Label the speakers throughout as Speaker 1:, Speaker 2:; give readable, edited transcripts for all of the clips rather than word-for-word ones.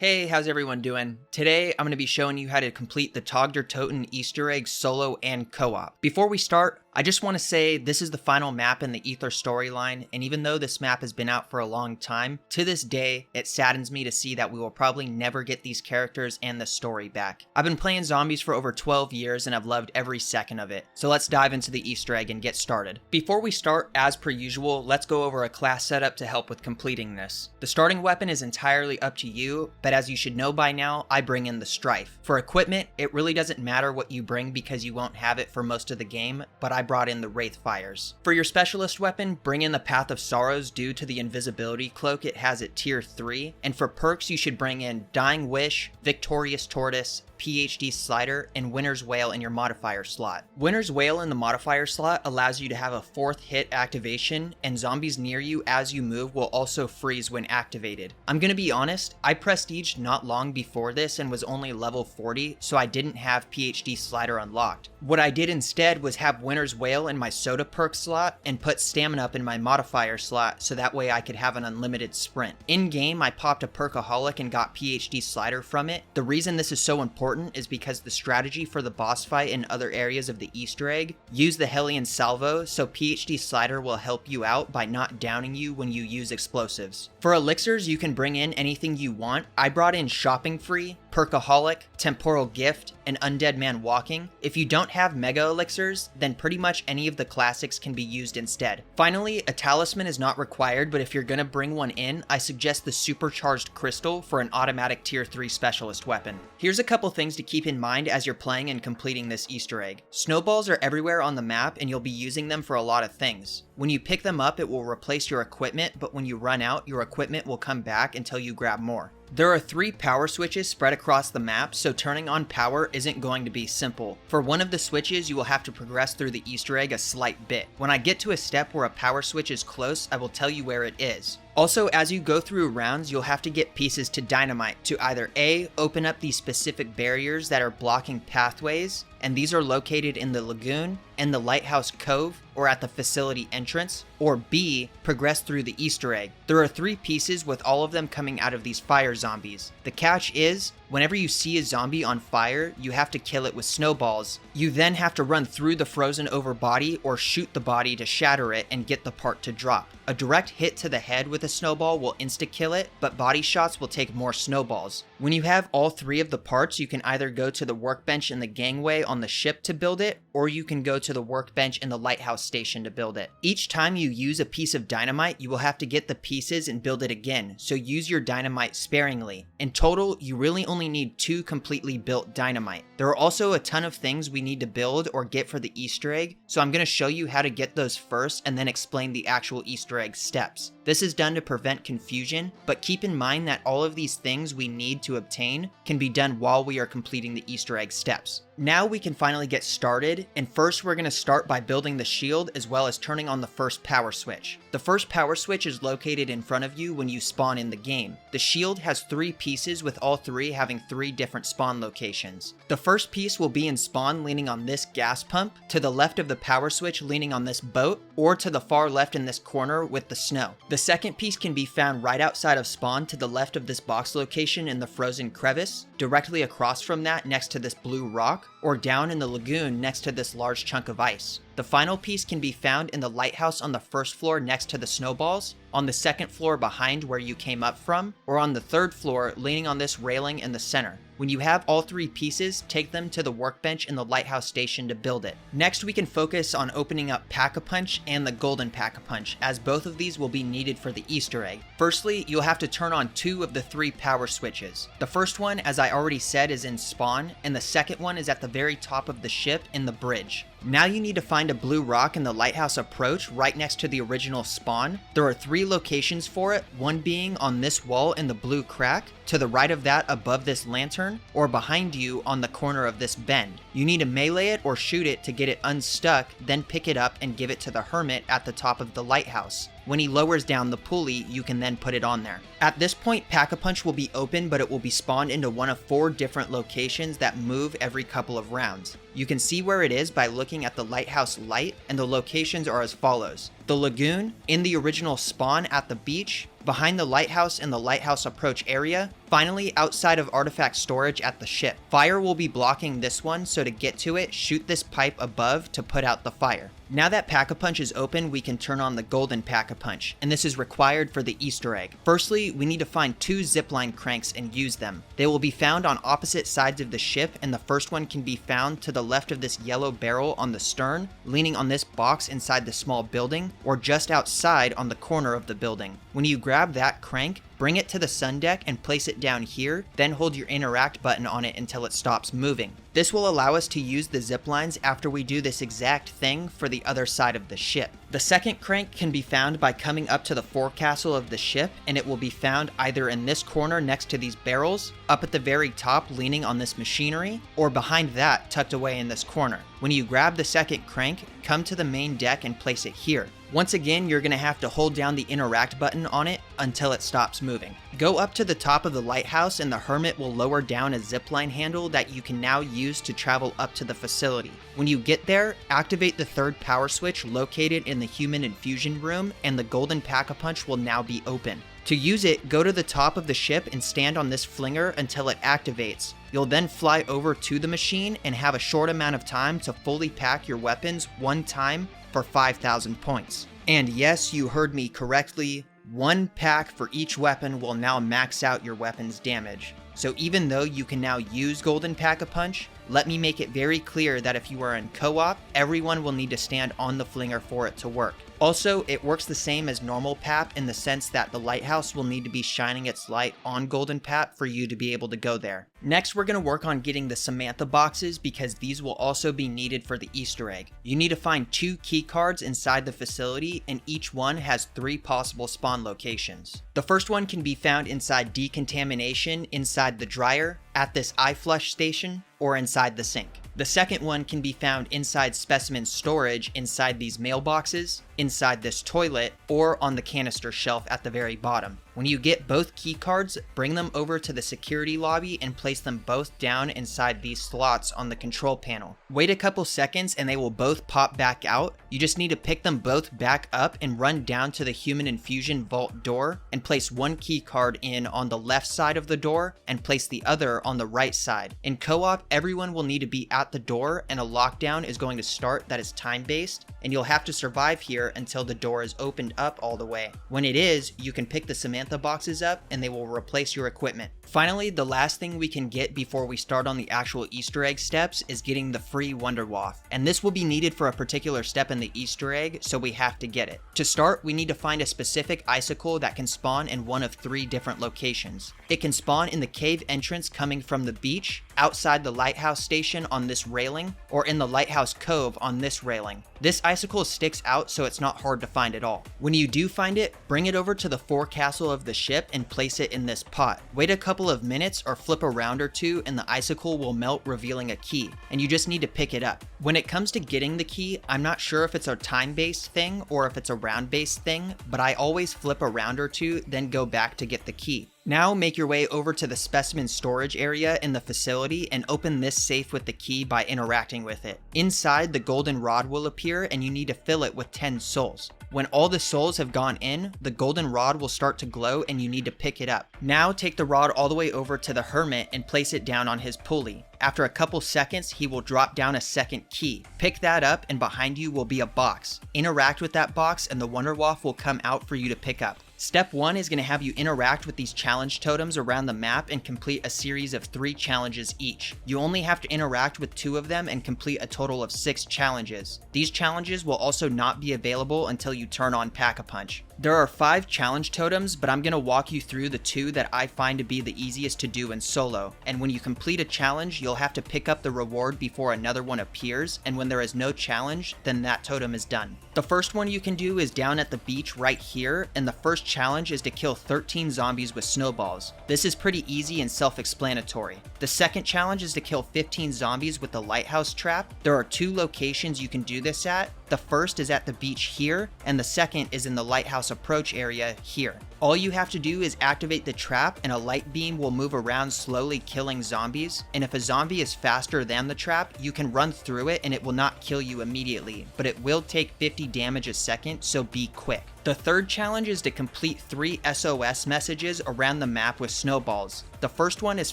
Speaker 1: Hey, how's everyone doing? Today, I'm going to be showing you how to complete the Toten Easter egg solo and co-op. Before we start, I just want to say this is the final map in the Ether storyline, and even though this map has been out for a long time, to this day, it saddens me to see that we will probably never get these characters and the story back. I've been playing zombies for over 12 years and I've loved every second of it, so let's dive into the Easter egg and get started. Before we start, as per usual, let's go over a class setup to help with completing this. The starting weapon is entirely up to you, but as you should know by now, I bring in the Strife. For equipment, it really doesn't matter what you bring because you won't have it for most of the game, but I brought in the Wraith Fires. For your specialist weapon, bring in the Path of Sorrows due to the invisibility cloak it has at tier 3, and for perks you should bring in Dying Wish, Victorious Tortoise, PhD Slider, and Winter's Wail in your modifier slot. Winter's Wail in the modifier slot allows you to have a 4th hit activation, and zombies near you as you move will also freeze when activated. I'm gonna be honest, I prestiged not long before this and was only level 40, so I didn't have PhD Slider unlocked. What I did instead was have Winter's Wail in my soda perk slot and put Stamina up in my modifier slot so that way I could have an unlimited sprint. In game, I popped a Perkaholic and got PhD Slider from it. The reason this is so important is because the strategy for the boss fight in other areas of the Easter egg use the Helion Salvo, so PhD Slider will help you out by not downing you when you use explosives. For elixirs, you can bring in anything you want. I brought in Shopping Free, Perkaholic, Temporal Gift, and Undead Man Walking. If you don't have Mega Elixirs, then pretty much any of the classics can be used instead. Finally, a Talisman is not required, but if you're gonna bring one in, I suggest the Supercharged Crystal for an automatic tier 3 specialist weapon. Here's a couple things to keep in mind as you're playing and completing this Easter egg. Snowballs are everywhere on the map and you'll be using them for a lot of things. When you pick them up, it will replace your equipment, but when you run out, your equipment will come back until you grab more. There are 3 power switches spread across the map, so turning on power isn't going to be simple. For one of the switches, you will have to progress through the Easter egg a slight bit. When I get to a step where a power switch is close, I will tell you where it is. Also, as you go through rounds, you'll have to get pieces to Dynamite to either A, open up these specific barriers that are blocking pathways, and these are located in the lagoon and the Lighthouse Cove or at the facility entrance, or B, progress through the Easter egg. There are 3 pieces with all of them coming out of these fire zombies. The catch is, whenever you see a zombie on fire, you have to kill it with snowballs. You then have to run through the frozen over body or shoot the body to shatter it and get the part to drop. A direct hit to the head with a snowball will insta-kill it, but body shots will take more snowballs. When you have all 3 of the parts, you can either go to the workbench in the gangway on the ship to build it, or you can go to the workbench in the Lighthouse station to build it. Each time you use a piece of Dynamite, you will have to get the pieces and build it again, so use your Dynamite sparingly. In total, you really only need 2 completely built Dynamite. There are also a ton of things we need to build or get for the Easter egg, so I'm going to show you how to get those first and then explain the actual Easter egg steps. This is done to prevent confusion, but keep in mind that all of these things we need to obtain can be done while we are completing the Easter egg steps. Now we can finally get started, and first we're going to start by building the shield as well as turning on the first power switch. The first power switch is located in front of you when you spawn in the game. The shield has 3 pieces with all 3 having 3 different spawn locations. The first piece will be in spawn leaning on this gas pump, to the left of the power switch leaning on this boat, or to the far left in this corner with the snow. The second piece can be found right outside of spawn to the left of this box location in the frozen crevice, directly across from that next to this blue rock, or down in the lagoon next to this large chunk of ice. The final piece can be found in the lighthouse on the first floor next to the snowballs, on the second floor behind where you came up from, or on the third floor leaning on this railing in the center. When you have all 3 pieces, take them to the workbench in the Lighthouse station to build it. Next, we can focus on opening up Pack-a-Punch and the Golden Pack-a-Punch, as both of these will be needed for the Easter egg. Firstly, you'll have to turn on 2 of the 3 power switches. The first one, as I already said, is in spawn, and the second one is at the very top of the ship in the bridge. Now you need to find a blue rock in the lighthouse approach right next to the original spawn. There are 3 locations for it, one being on this wall in the blue crack, to the right of that above this lantern, or behind you on the corner of this bend. You need to melee it or shoot it to get it unstuck, then pick it up and give it to the hermit at the top of the lighthouse. When he lowers down the pulley, you can then put it on there. At this point, Pack-a-Punch will be open, but it will be spawned into one of 4 different locations that move every couple of rounds. You can see where it is by looking at the lighthouse light, and the locations are as follows. The lagoon, in the original spawn at the beach, behind the lighthouse in the lighthouse approach area, finally outside of artifact storage at the ship. Fire will be blocking this one, so to get to it, shoot this pipe above to put out the fire. Now that Pack-a-Punch is open, we can turn on the golden Pack-a-Punch, and this is required for the Easter egg. Firstly, we need to find 2 zipline cranks and use them. They will be found on opposite sides of the ship, and the first one can be found to the left of this yellow barrel on the stern, leaning on this box inside the small building, or just outside on the corner of the building. When you grab that crank, bring it to the sun deck and place it down here, then hold your interact button on it until it stops moving. This will allow us to use the zip lines after we do this exact thing for the other side of the ship. The second crank can be found by coming up to the forecastle of the ship, and it will be found either in this corner next to these barrels, up at the very top leaning on this machinery, or behind that tucked away in this corner. When you grab the second crank, come to the main deck and place it here. Once again, you're going to have to hold down the interact button on it until it stops moving. Go up to the top of the lighthouse and the hermit will lower down a zipline handle that you can now use to travel up to the facility. When you get there, activate the third power switch located in the human infusion room, and the golden Pack-a-Punch will now be open. To use it, go to the top of the ship and stand on this flinger until it activates. You'll then fly over to the machine and have a short amount of time to fully pack your weapons one time for 5,000 points. And yes, you heard me correctly, 1 pack for each weapon will now max out your weapon's damage. So even though you can now use Golden Pack-a-Punch, let me make it very clear that if you are in co-op, everyone will need to stand on the flinger for it to work. Also, it works the same as normal PAP in the sense that the lighthouse will need to be shining its light on Golden PAP for you to be able to go there. Next, we're going to work on getting the Samantha boxes because these will also be needed for the Easter egg. You need to find 2 key cards inside the facility, and each one has 3 possible spawn locations. The first one can be found inside decontamination, inside the dryer, at this eye flush station, or inside the sink. The second one can be found inside specimen storage, inside these mailboxes, inside this toilet, or on the canister shelf at the very bottom. When you get both key cards, bring them over to the security lobby and place them both down inside these slots on the control panel. Wait a couple seconds and they will both pop back out. You just need to pick them both back up and run down to the human infusion vault door and place 1 key card in on the left side of the door and place the other on the right side. In co-op, everyone will need to be at the door and a lockdown is going to start that is time-based, and you'll have to survive here until the door is opened up all the way. When it is, you can pick the Samantha boxes up and they will replace your equipment. Finally, the last thing we can get before we start on the actual Easter egg steps is getting the free Wunderwaffe, and this will be needed for a particular step in the Easter egg, so we have to get it. To start, we need to find a specific icicle that can spawn in one of 3 different locations. It can spawn in the cave entrance coming from the beach, outside the lighthouse station on this railing, or in the lighthouse cove on this railing. This icicle sticks out so it's not hard to find at all. When you do find it, bring it over to the forecastle of the ship and place it in this pot. Wait a couple of minutes or flip a round or 2 and the icicle will melt, revealing a key, and you just need to pick it up. When it comes to getting the key, I'm not sure if it's a time-based thing or if it's a round-based thing, but I always flip a round or 2, then go back to get the key. Now make your way over to the specimen storage area in the facility and open this safe with the key by interacting with it. Inside, the golden rod will appear and you need to fill it with 10 souls. When all the souls have gone in, the golden rod will start to glow and you need to pick it up. Now take the rod all the way over to the hermit and place it down on his pulley. After a couple seconds, he will drop down a second key. Pick that up and behind you will be a box. Interact with that box and the Wunderwaffe will come out for you to pick up. Step 1 is going to have you interact with these challenge totems around the map and complete a series of 3 challenges each. You only have to interact with 2 of them and complete a total of 6 challenges. These challenges will also not be available until you turn on Pack-a-Punch. There are 5 challenge totems, but I'm going to walk you through the 2 that I find to be the easiest to do in solo. And when you complete a challenge, you'll have to pick up the reward before another one appears, and when there is no challenge, then that totem is done. The first one you can do is down at the beach right here, and the first challenge is to kill 13 zombies with snowballs. This is pretty easy and self-explanatory. The second challenge is to kill 15 zombies with the lighthouse trap. There are 2 locations you can do this at. The first is at the beach here, and the second is in the lighthouse approach area here. All you have to do is activate the trap and a light beam will move around slowly killing zombies, and if a zombie is faster than the trap, you can run through it and it will not kill you immediately, but it will take 50 damage a second, so be quick. The third challenge is to complete 3 SOS messages around the map with snowballs. The first one is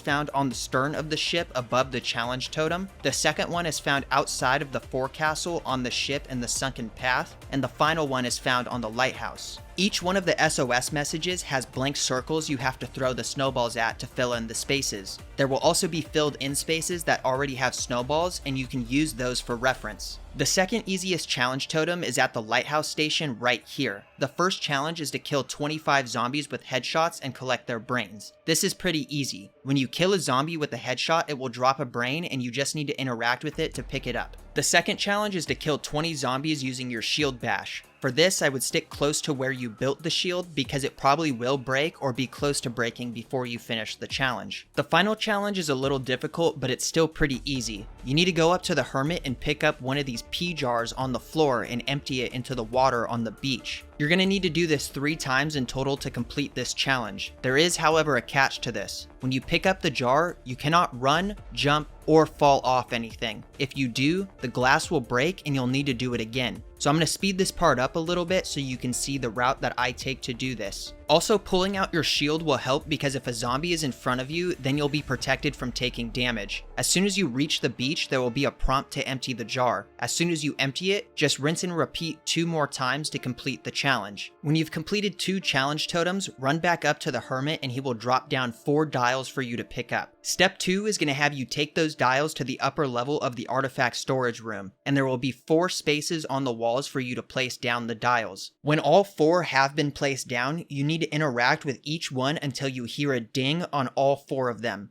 Speaker 1: found on the stern of the ship above the challenge totem, the second one is found outside of the forecastle on the ship in the sunken path, and the final one is found on the lighthouse. Each one of the SOS messages has blank circles you have to throw the snowballs at to fill in the spaces. There will also be filled in spaces that already have snowballs, and you can use those for reference. The second easiest challenge totem is at the lighthouse station right here. The first challenge is to kill 25 zombies with headshots and collect their brains. This is pretty easy. When you kill a zombie with a headshot, it will drop a brain and you just need to interact with it to pick it up. The second challenge is to kill 20 zombies using your shield bash. For this, I would stick close to where you built the shield because it probably will break or be close to breaking before you finish the challenge. The final challenge is a little difficult, but it's still pretty easy. You need to go up to the hermit and pick up one of these pea jars on the floor and empty it into the water on the beach. You're going to need to do this 3 times in total to complete this challenge. There is, however, a catch to this. When you pick up the jar, you cannot run, jump, or fall off anything. If you do, the glass will break and you'll need to do it again. So I'm going to speed this part up a little bit so you can see the route that I take to do this. Also, pulling out your shield will help because if a zombie is in front of you, then you'll be protected from taking damage. As soon as you reach the beach, there will be a prompt to empty the jar. As soon as you empty it, just rinse and repeat 2 more times to complete the challenge. When you've completed 2 challenge totems, run back up to the hermit and he will drop down 4 dials for you to pick up. Step 2 is going to have you take those dials to the upper level of the artifact storage room, and there will be 4 spaces on the walls for you to place down the dials. When all 4 have been placed down, you need to interact with each one until you hear a ding on all 4 of them.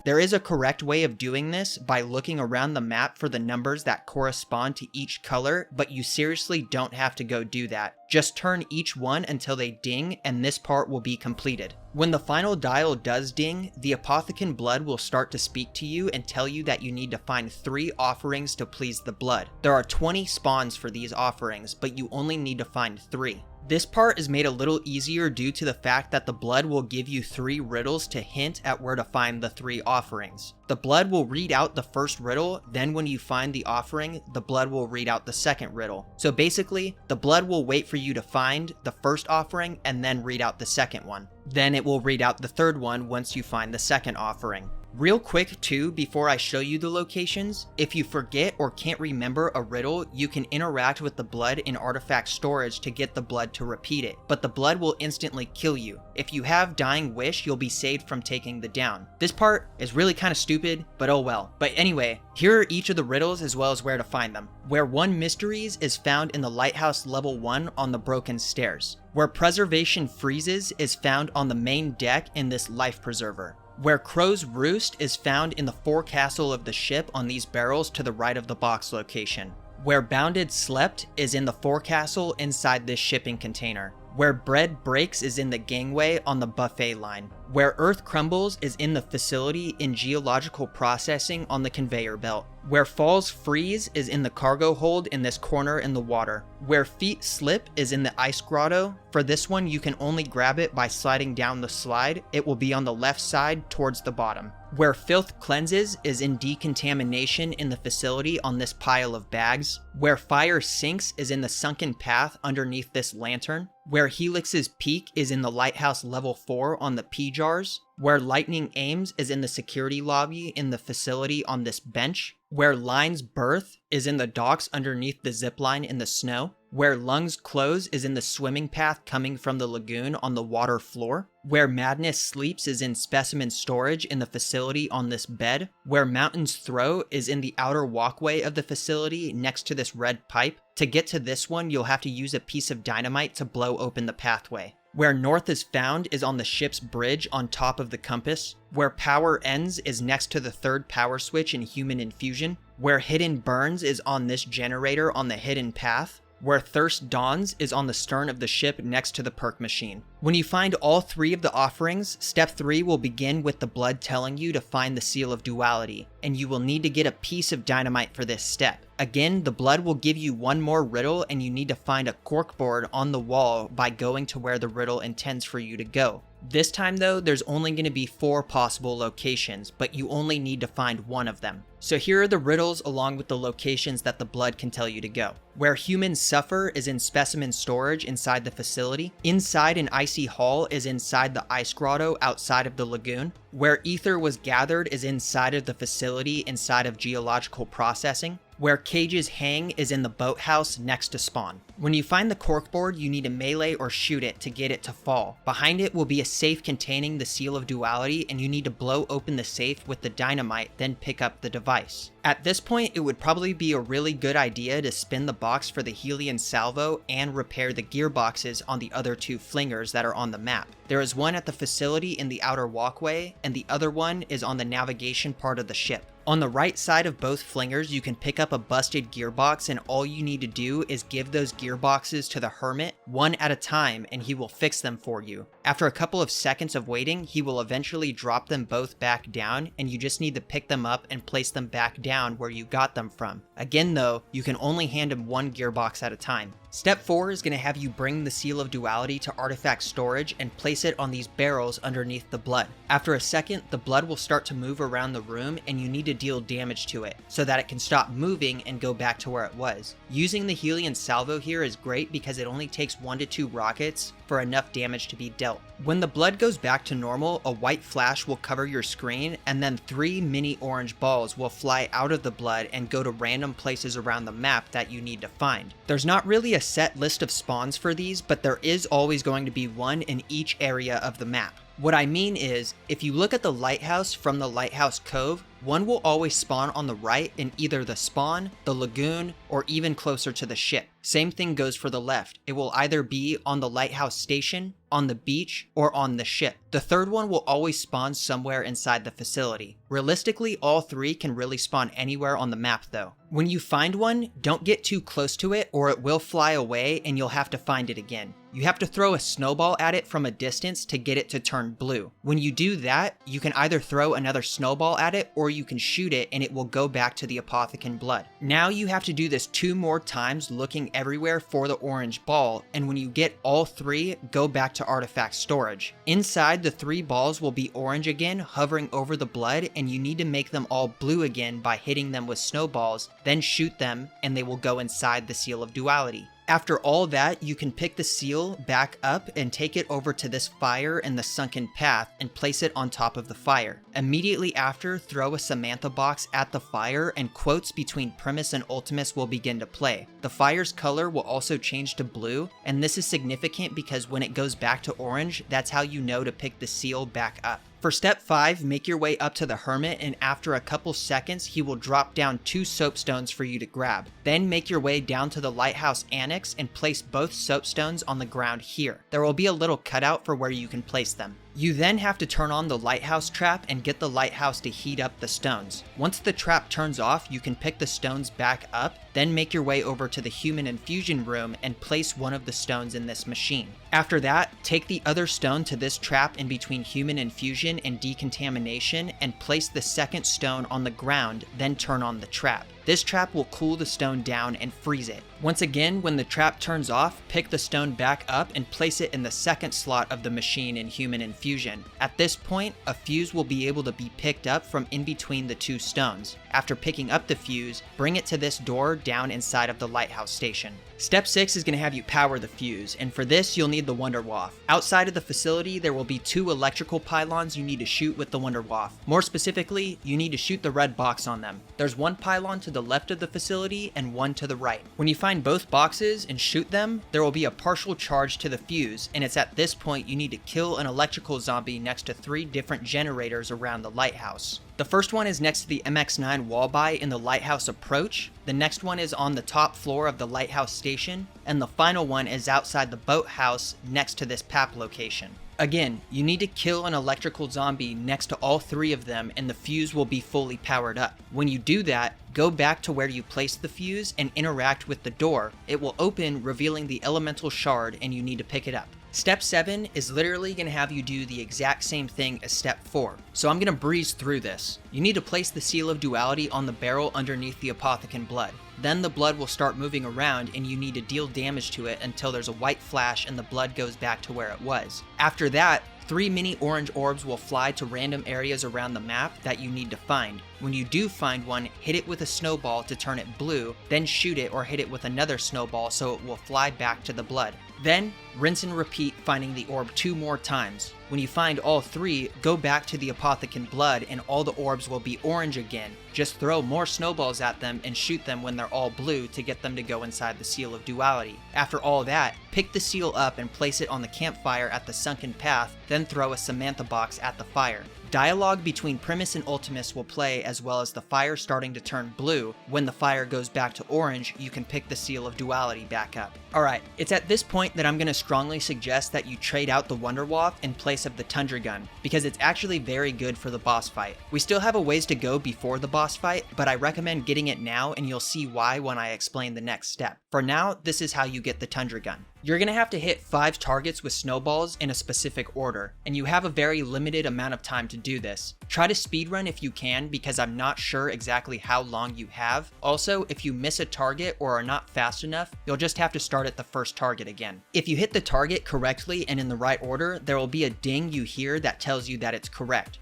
Speaker 1: There is a correct way of doing this by looking around the map for the numbers that correspond to each color, but you seriously don't have to go do that. Just turn each one until they ding and this part will be completed. When the final dial does ding, the Apothecant blood will start to speak to you and tell you that you need to find 3 offerings to please the blood. There are 20 spawns for these offerings, but you only need to find 3. This part is made a little easier due to the fact that the blood will give you 3 riddles to hint at where to find the 3 offerings. The blood will read out the first riddle, then when you find the offering, the blood will read out the second riddle. So basically, the blood will wait for you to find the first offering and then read out the second one. Then it will read out the third one once you find the second offering. Real quick too, before I show you the locations, if you forget or can't remember a riddle, you can interact with the blood in artifact storage to get the blood to repeat it, but the blood will instantly kill you. If you have Dying Wish, you'll be saved from taking the down. This part is really kind of stupid, but oh well. But anyway, here are each of the riddles as well as where to find them. Where 1 Mysteries is found in the Lighthouse level 1 on the broken stairs. Where Preservation freezes is found on the main deck in this Life Preserver. Where Crow's Roost is found in the forecastle of the ship on these barrels to the right of the box location. Where Bounded Slept is in the forecastle inside this shipping container. Where Bread Breaks is in the gangway on the buffet line. Where Earth Crumbles is in the facility in geological processing on the conveyor belt. Where Falls Freeze is in the cargo hold in this corner in the water. Where Feet Slip is in the ice grotto. For this one, you can only grab it by sliding down the slide. It will be on the left side towards the bottom. Where Filth Cleanses is in decontamination in the facility on this pile of bags. Where Fire Sinks is in the sunken path underneath this lantern. Where Helix's Peak is in the Lighthouse level 4 on the P jars. Where Lightning Aims is in the security lobby in the facility on this bench. Where Line's Birth is in the docks underneath the zipline in the snow. Where Lungs Close is in the swimming path coming from the lagoon on the water floor. Where Madness Sleeps is in specimen storage in the facility on this bed. Where Mountain's Throw is in the outer walkway of the facility next to this red pipe. To get to this one, you'll have to use a piece of dynamite to blow open the pathway. Where North is found is on the ship's bridge on top of the compass. Where Power Ends is next to the 3rd power switch in Human Infusion. Where Hidden Burns is on this generator on the hidden path. Where Thirst Dawns is on the stern of the ship next to the perk machine. When you find all 3 of the offerings, step 3 will begin with the blood telling you to find the Seal of Duality, and you will need to get a piece of dynamite for this step. Again, the blood will give you one more riddle, and you need to find a corkboard on the wall by going to where the riddle intends for you to go. This time though, there's only going to be 4 possible locations, but you only need to find one of them. So here are the riddles along with the locations that the blood can tell you to go. Where humans suffer is in specimen storage inside the facility. Inside an icy hall is inside the ice grotto outside of the lagoon. Where ether was gathered is inside of the facility inside of geological processing. Where cages hang is in the boathouse next to spawn. When you find the corkboard, you need to melee or shoot it to get it to fall. Behind it will be a safe containing the Seal of Duality, and you need to blow open the safe with the dynamite, then pick up the device. At this point, it would probably be a really good idea to spin the box for the Helion Salvo and repair the gearboxes on the other 2 flingers that are on the map. There is one at the facility in the outer walkway, and the other one is on the navigation part of the ship. On the right side of both flingers, you can pick up a busted gearbox, and all you need to do is give those gearboxes to the hermit one at a time, and he will fix them for you. After a couple of seconds of waiting, he will eventually drop them both back down, and you just need to pick them up and place them back down where you got them from. Again though, you can only hand him one gearbox at a time. Step 4 is going to have you bring the Seal of Duality to artifact storage and place it on these barrels underneath the blood. After a second, the blood will start to move around the room, and you need to deal damage to it so that it can stop moving and go back to where it was. Using the Helion Salvo here is great because it only takes 1 to 2 rockets for enough damage to be dealt. When the blood goes back to normal, a white flash will cover your screen, and then 3 mini orange balls will fly out of the blood and go to random places around the map that you need to find. There's not really a set list of spawns for these, but there is always going to be one in each area of the map. What I mean is, if you look at the lighthouse from the lighthouse cove, one will always spawn on the right in either the spawn, the lagoon, or even closer to the ship. Same thing goes for the left. It will either be on the lighthouse station, on the beach, or on the ship. The third one will always spawn somewhere inside the facility. Realistically, all 3 can really spawn anywhere on the map though. When you find one, don't get too close to it or it will fly away and you'll have to find it again. You have to throw a snowball at it from a distance to get it to turn blue. When you do that, you can either throw another snowball at it or you can shoot it and it will go back to the Apothecon blood. Now you have to do this 2 more times looking everywhere for the orange ball, and when you get all 3, go back to artifact storage. Inside, the 3 balls will be orange again, hovering over the blood, and you need to make them all blue again by hitting them with snowballs, then shoot them, and they will go inside the Seal of Duality. After all that, you can pick the seal back up and take it over to this fire in the sunken path and place it on top of the fire. Immediately after, throw a Samantha box at the fire and quotes between Primus and Ultimus will begin to play. The fire's color will also change to blue, and this is significant because when it goes back to orange, that's how you know to pick the seal back up. For step 5, make your way up to the hermit, and after a couple seconds, he will drop down 2 soapstones for you to grab. Then make your way down to the lighthouse annex and place both soapstones on the ground here. There will be a little cutout for where you can place them. You then have to turn on the lighthouse trap and get the lighthouse to heat up the stones. Once the trap turns off, you can pick the stones back up, then make your way over to the human infusion room and place one of the stones in this machine. After that, take the other stone to this trap in between human infusion and decontamination and place the second stone on the ground, then turn on the trap. This trap will cool the stone down and freeze it. Once again, when the trap turns off, pick the stone back up and place it in the second slot of the machine in human infusion. At this point, a fuse will be able to be picked up from in between the 2 stones. After picking up the fuse, bring it to this door down inside of the lighthouse station. Step 6 is going to have you power the fuse, and for this you'll need the Wunderwaffe. Outside of the facility, there will be 2 electrical pylons you need to shoot with the Wunderwaffe. More specifically, you need to shoot the red box on them. There's 1 pylon to the left of the facility and 1 to the right. When you find both boxes and shoot them, there will be a partial charge to the fuse, and it's at this point you need to kill an electrical zombie next to 3 different generators around the lighthouse. The first one is next to the MX-9 wallby in the lighthouse approach, the next one is on the top floor of the lighthouse station, and the final one is outside the boathouse next to this PAP location. Again, you need to kill an electrical zombie next to all 3 of them and the fuse will be fully powered up. When you do that, go back to where you placed the fuse and interact with the door. It will open, revealing the elemental shard, and you need to pick it up. Step 7 is literally going to have you do the exact same thing as step 4, so I'm going to breeze through this. You need to place the Seal of Duality on the barrel underneath the Apothecant blood. Then the blood will start moving around and you need to deal damage to it until there's a white flash and the blood goes back to where it was. After that, 3 mini orange orbs will fly to random areas around the map that you need to find. When you do find one, hit it with a snowball to turn it blue, then shoot it or hit it with another snowball so it will fly back to the blood. Then, rinse and repeat finding the orb 2 more times. When you find all 3, go back to the Apothecant blood and all the orbs will be orange again. Just throw more snowballs at them and shoot them when they're all blue to get them to go inside the Seal of Duality. After all that, pick the seal up and place it on the campfire at the sunken path, then throw a Samantha box at the fire. Dialogue between Primus and Ultimus will play, as well as the fire starting to turn blue. When the fire goes back to orange, you can pick the Seal of Duality back up. Alright, it's at this point that I'm going to strongly suggest that you trade out the Wunderwaffe in place of the Tundragun, because it's actually very good for the boss fight. We still have a ways to go before the boss fight, but I recommend getting it now and you'll see why when I explain the next step. For now, this is how you get the Tundragun. You're going to have to hit 5 targets with snowballs in a specific order, and you have a very limited amount of time to do this. Try to speedrun if you can, because I'm not sure exactly how long you have. Also, if you miss a target or are not fast enough, you'll just have to start at the first target again. If you hit the target correctly and in the right order, there will be a ding you hear that tells you that it's correct.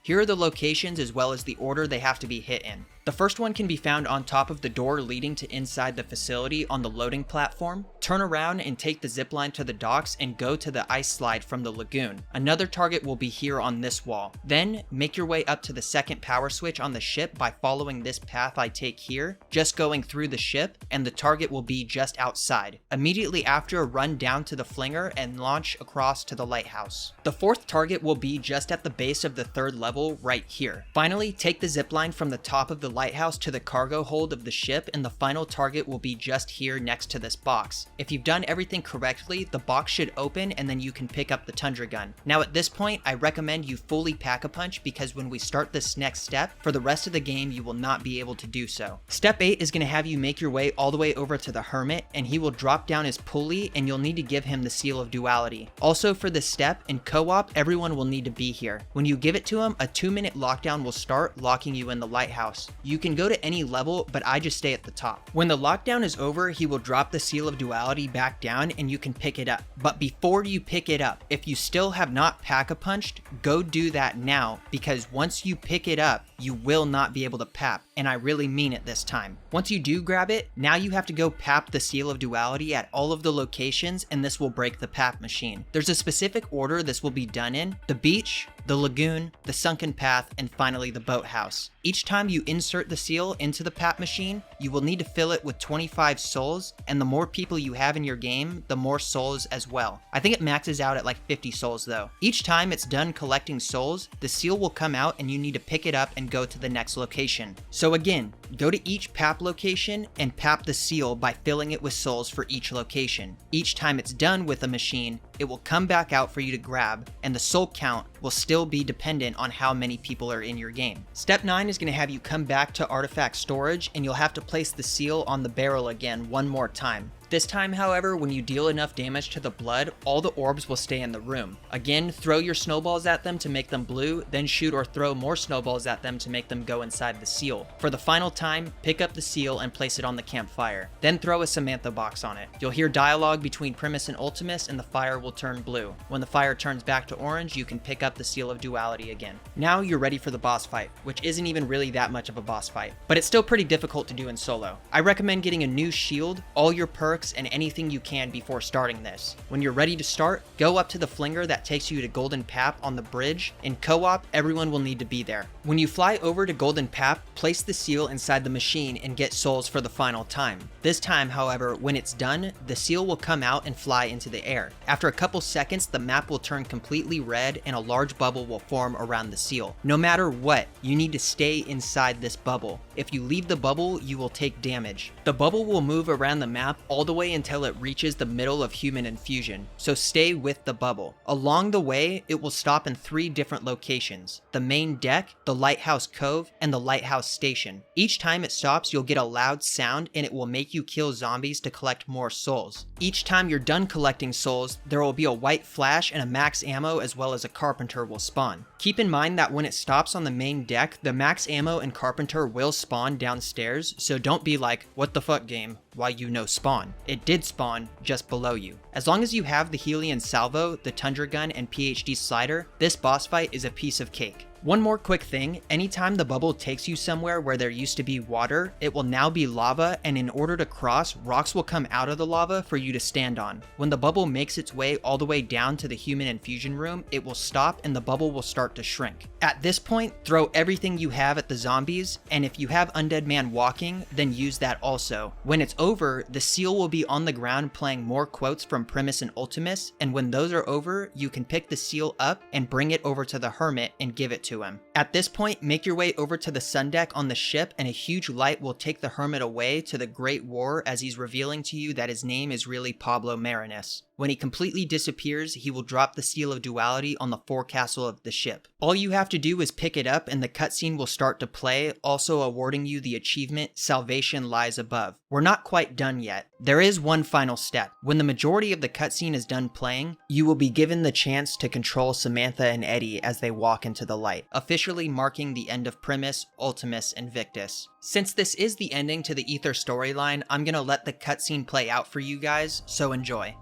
Speaker 1: Here are the locations as well as the order they have to be hit in. The first one can be found on top of the door leading to inside the facility on the loading platform. Turn around and take the zipline to the docks and go to the ice slide from the lagoon. Another target will be here on this wall. Then make your way up to the second power switch on the ship by following this path I take here, just going through the ship, and the target will be just outside. Immediately after, run down to the flinger and launch across to the lighthouse. The fourth target will be just at the base of the 3rd level right here. Finally, take the zipline from the top of the lighthouse to the cargo hold of the ship, and the final target will be just here next to this box. If you've done everything correctly, the box should open and then you can pick up the Tundragun. Now at this point, I recommend you fully pack-a-punch, because when we start this next step, for the rest of the game you will not be able to do so. Step 8 is going to have you make your way all the way over to the Hermit, and he will drop down his pulley and you'll need to give him the Seal of Duality. Also for this step, in co-op, everyone will need to be here. When you give it to him, a 2-minute lockdown will start, locking you in the lighthouse. You can go to any level, but I just stay at the top. When the lockdown is over, he will drop the Seal of Duality back down and you can pick it up. But before you pick it up, if you still have not pack-a-punched, go do that now, because once you pick it up, you will not be able to pap, and I really mean it this time. Once you do grab it, now you have to go pap the Seal of Duality at all of the locations, and this will break the pap machine. There's a specific order this will be done in: the beach, the lagoon, the sunken path, and finally the boathouse. Each time you insert the seal into the pap machine, you will need to fill it with 25 souls, and the more people you have in your game, the more souls as well. I think it maxes out at like 50 souls though. Each time it's done collecting souls, the seal will come out and you need to pick it up and go to the next location. So again, go to each pap location and pap the seal by filling it with souls for each location. Each time it's done with a machine, it will come back out for you to grab, and the soul count will still be dependent on how many people are in your game. Step 9 is going to have you come back to artifact storage, and you'll have to place the seal on the barrel again one more time. This time, however, when you deal enough damage to the blood, all the orbs will stay in the room. Again, throw your snowballs at them to make them blue, then shoot or throw more snowballs at them to make them go inside the seal. For the final time, pick up the seal and place it on the campfire. Then throw a Samantha box on it. You'll hear dialogue between Primus and Ultimus, and the fire will turn blue. When the fire turns back to orange, you can pick up the Seal of Duality again. Now you're ready for the boss fight, which isn't even really that much of a boss fight, but it's still pretty difficult to do in solo. I recommend getting a new shield, all your perks, and anything you can before starting this. When you're ready to start, go up to the flinger that takes you to Golden Pap on the bridge. In co-op, everyone will need to be there. When you fly over to Golden Pap, place the seal inside the machine and get souls for the final time. This time, however, when it's done, the seal will come out and fly into the air. After a couple seconds, the map will turn completely red and a large bubble will form around the seal. No matter what, you need to stay inside this bubble. If you leave the bubble, you will take damage. The bubble will move around the map all the way until it reaches the middle of human infusion, so stay with the bubble. Along the way, it will stop in 3 different locations: the main deck, the Lighthouse Cove, and the Lighthouse Station. Each time it stops, you'll get a loud sound and it will make you kill zombies to collect more souls. Each time you're done collecting souls, there will be a white flash and a max ammo as well as a carpenter will spawn. Keep in mind that when it stops on the main deck, the max ammo and carpenter will spawn downstairs, so don't be like, what the fuck game, why you no spawn. It did spawn just below you. As long as you have the Helion Salvo, the Tundragun, and PhD slider, this boss fight is a piece of cake. One more quick thing, anytime the bubble takes you somewhere where there used to be water, it will now be lava, and in order to cross, rocks will come out of the lava for you to stand on. When the bubble makes its way all the way down to the human infusion room, it will stop and the bubble will start to shrink. At this point, throw everything you have at the zombies, and if you have Undead Man walking, then use that also. When it's over, the seal will be on the ground playing more quotes from Primus and Ultimus, and when those are over, you can pick the seal up and bring it over to the Hermit and give it to him. At this point, make your way over to the sun deck on the ship and a huge light will take the Hermit away to the Great War as he's revealing to you that his name is really Pablo Marinus. When he completely disappears, he will drop the seal of Duality on the forecastle of the ship. All you have to do is pick it up and the cutscene will start to play, also awarding you the achievement Salvation Lies Above. We're not quite done yet. There is one final step. When the majority of the cutscene is done playing, you will be given the chance to control Samantha and Eddie as they walk into the light, officially marking the end of Primus, Ultimus, and Victus. Since this is the ending to the Ether storyline, I'm gonna let the cutscene play out for you guys, so enjoy.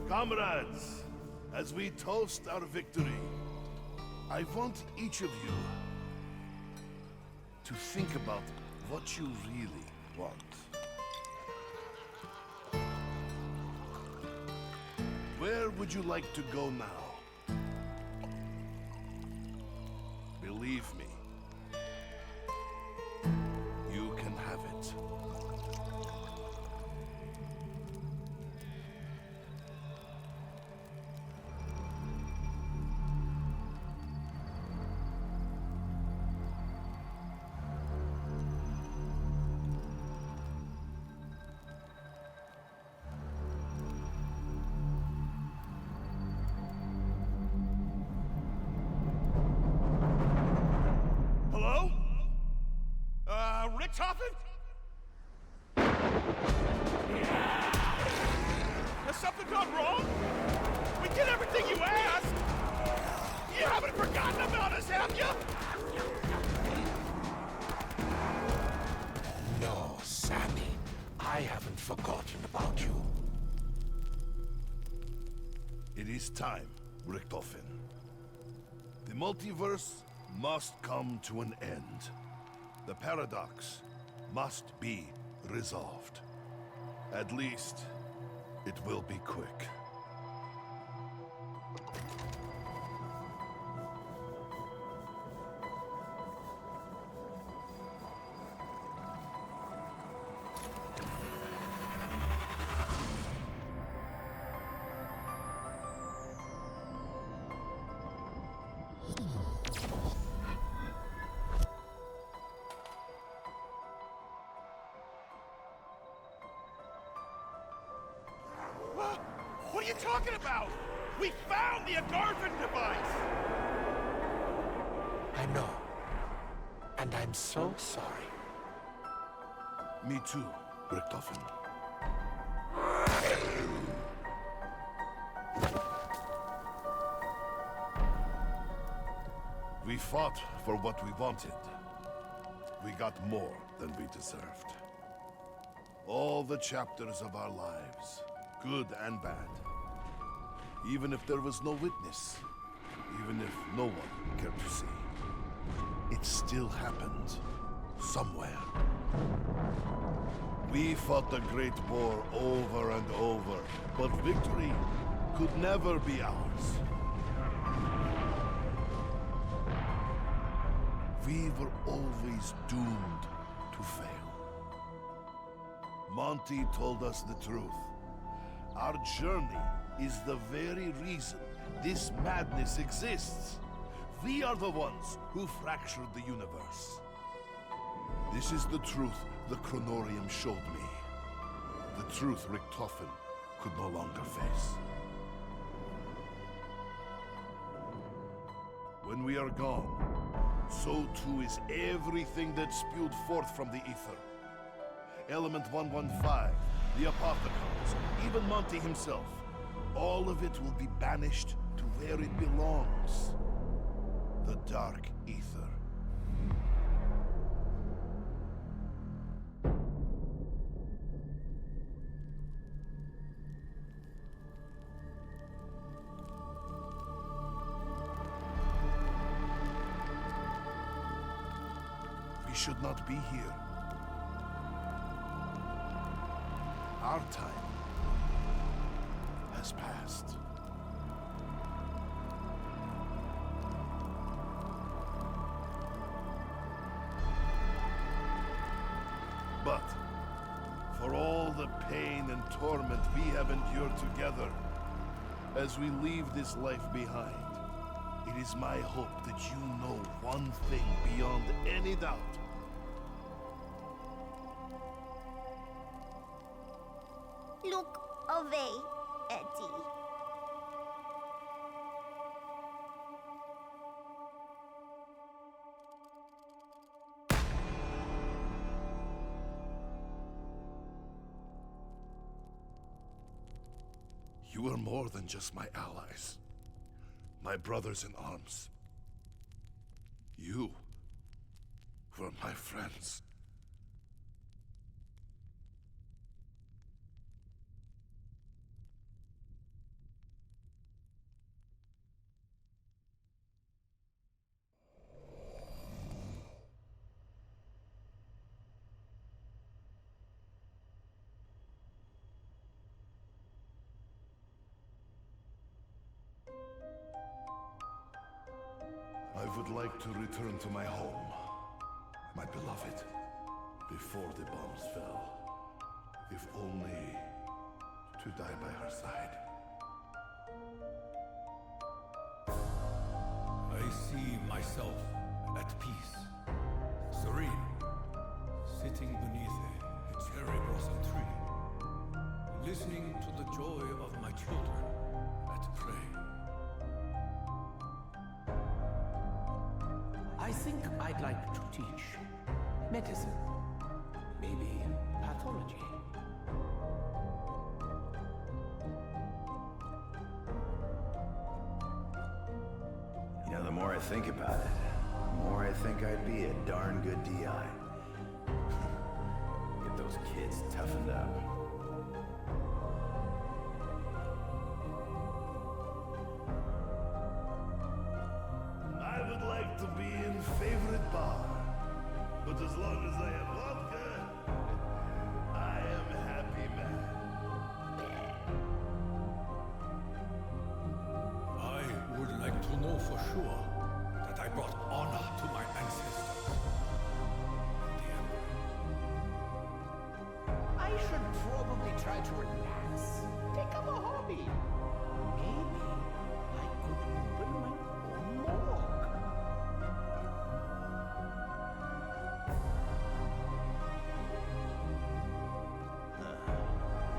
Speaker 2: Comrades, as we toast our victory, I want each of you to think about what you really want. Where would you like to go now? Believe me, you can have it. Toten? Has something gone wrong? We did everything you asked! You haven't forgotten about us, have you?
Speaker 3: No, Sammy. I haven't forgotten about you.
Speaker 2: It is time, Richtofen. The multiverse must come to an end. The paradox must be resolved. At least, it will be quick.
Speaker 4: What are you talking about? We found the Agarthan device!
Speaker 3: I know. And I'm so sorry.
Speaker 2: Me too, Richtofen. We fought for what we wanted. We got more than we deserved. All the chapters of our lives, good and bad. Even if there was no witness, even if no one cared to see. It still happened. Somewhere. We fought the Great War over and over, but victory could never be ours. We were always doomed to fail. Monty told us the truth. Our journey is the very reason this madness exists. We are the ones who fractured the universe. This is the truth the Chronorium showed me. The truth Richtofen could no longer face. When we are gone, so too is everything that spewed forth from the ether. Element 115, the Apothecars, even Monty himself. All of it will be banished to where it belongs. The Dark Ether. We should not be here. Our time has passed. But for all the pain and torment we have endured together, as we leave this life behind, it is my hope that you know one thing beyond any doubt.
Speaker 5: Look away, Eddie.
Speaker 2: You are more than just my allies, my brothers in arms. You were my friends. I would like to return to my home, my beloved, before the bombs fell, if only to die by her side.
Speaker 3: I see myself at peace, serene, sitting beneath a cherry blossom tree, listening to the joy of my children at play. I think I'd like to teach medicine, maybe pathology.
Speaker 6: You know, the more I think about it, the more I think I'd be a darn good DI. Get those kids toughened up.
Speaker 2: I would like to be in favorite bar, but as long as I have vodka, I am a happy man.
Speaker 3: I would like to know for sure that I brought honor to my ancestors and the Emperor.
Speaker 7: I should probably try to relax. Take up a hobby. Maybe I could open my own morgue.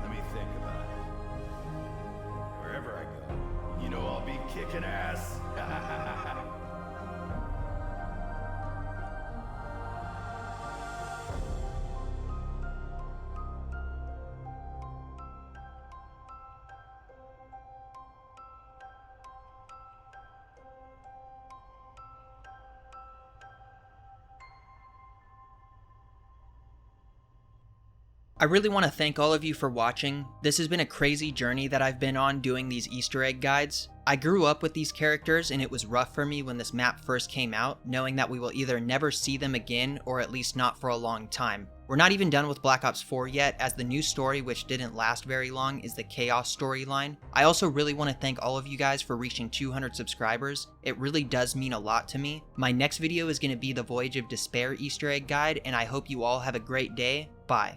Speaker 6: Let me think about it. Wherever I go, you know I'll be kicking ass.
Speaker 1: I really want to thank all of you for watching. This has been a crazy journey that I've been on doing these Easter egg guides. I grew up with these characters and it was rough for me when this map first came out, knowing that we will either never see them again or at least not for a long time. We're not even done with Black Ops 4 yet, as the new story, which didn't last very long, is the Chaos storyline. I also really want to thank all of you guys for reaching 200 subscribers. It really does mean a lot to me. My next video is going to be the Voyage of Despair Easter egg guide, and I hope you all have a great day. Bye.